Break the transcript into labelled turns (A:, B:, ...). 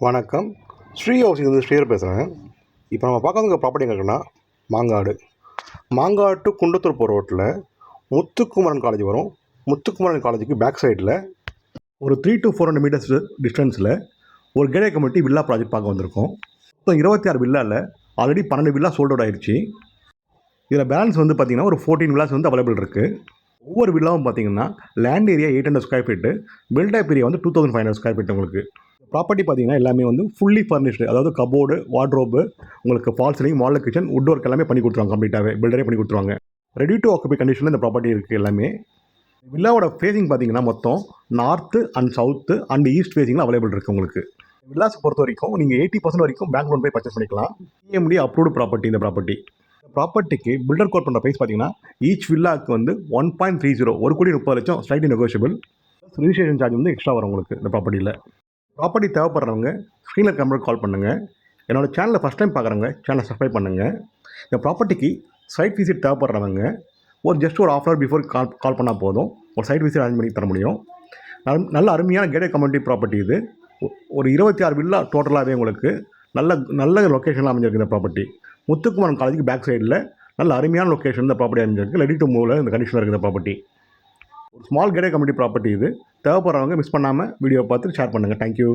A: வணக்கம். ஸ்ரீ ஹவுசிங்லேருந்து ஸ்ரீதர் பேசுகிறேன். இப்போ நம்ம பார்க்க ப்ராப்பர்ட்டி எங்கே இருக்குன்னா மாங்காடு. மாங்காடு டு குண்டத்தூர் போகிற ரோட்டில் முத்துக்குமரன் காலேஜ் வரும். முத்துக்குமரன் காலேஜுக்கு பேக் சைடில் ஒரு 300 to 400 மீட்டர்ஸ் டிஸ்டன்ஸில் ஒரு கேடே கம்யூனிட்டி வில்லா ப்ராஜெக்ட் பார்க்க வந்திருக்கோம். இப்போ 26 வில்லாவில் ஆல்ரெடி 12 வில்லா சோல்ட் அவுட் ஆயிடுச்சு. இதில் பேலன்ஸ் வந்து பார்த்திங்கன்னா ஒரு 14 வில்லாஸ் வந்து அவைலபிள் இருக்குது. ஒவ்வொரு வில்லாவும் பார்த்தீங்கன்னா land area 800 square feet, build up area வந்து 2500 ஸ்கொயர் ஃபீட். உங்களுக்கு ப்ராப்பர்ட்டி பார்த்தீங்கன்னா எல்லாமே வந்து ஃபுல்லி ஃபர்னிஷ்டு, அதாவது கபோர்டு, வார்ட்ரோபு, உங்களுக்கு fall ceiling, model kitchen, would work எல்லாமே பண்ணி கொடுத்துருவாங்க. கம்ப்ளீட்டாகவே பில்டரே பண்ணி கொடுத்துருவாங்க. ரெடி டு ஆக்குபை கண்டிஷனில் இந்த ப்ராப்பர்ட்டி இருக்குது. எல்லாமே வில்லாவோட ஃபேஸிங் பார்த்தீங்கன்னா மொத்தம் north and south and east ஃபேஸிங்கில் அவைலபிள் இருக்குது. உங்களுக்கு வில்லாஸ் பொறுத்த வரைக்கும் நீங்கள் 80% வரைக்கும் பேங்க் லோன் போய் பர்ச்சேஸ் பண்ணிக்கலாம். BMT approved property. இந்த ப்ராப்பர்ட்டிக்கு பில்டர் கோட் பண்ணுற ப்ரைஸ் பார்த்தீங்கன்னா ஈச் வில்லாக்கு வந்து 1.30 1,30,00,000 ஸ்லைட்லி நெகோஷியபிள். ரிஜிஸ்ட்ரேஷன் சார்ஜ் வந்து எக்ஸ்ட்ரா வரும் உங்களுக்கு. இந்த ப்ராப்பர்ட்டி தேவைப்படுறவங்க ஸ்க்ரீனில் நம்பருக்கு கால் பண்ணுங்கள். என்னோடய சேனலை ஃபஸ்ட் டைம் பார்க்குறவங்க சேனலை சப்ஸ்கிரைப் பண்ணுங்கள். இந்த ப்ராப்பர்ட்டிக்கு சைட் விசிட் தேவைப்படுறவங்க ஜஸ்ட் ஒரு ½ hour பிஃபோர் கால் பண்ணால் போதும். ஒரு சைட் விசிட் அரேஞ்ச் பண்ணி தர முடியும். நல்ல அருமையான கேடட் கம்யூனிட்டி ப்ராப்பர்ட்டி இது. ஒரு 26 வில்லா டோட்டலாகவே உங்களுக்கு நல்ல லொக்கேஷனில் அமைஞ்சிருக்கு. இந்த ப்ராப்பர்ட்டி முத்துக்குமரன் காலேஜுக்கு பேக் சைடில் நல்ல அருமையான லொக்கேஷன் இந்த ப்ராப்பர்ட்டி அமைஞ்சிருக்கு. ரெடி டு மூவில் இந்த கண்டிஷனில் இருக்குது. இந்த ப்ராப்பர்ட்டி ஒரு ஸ்மால் கேடட் கம்யூனிட்டி ப்ராப்பர்ட்டி இது. தேவைப்படுறவங்க மிஸ் பண்ணாமல் வீடியோ பார்த்து ஷேர் பண்ணுங்கள். தேங்க்யூ.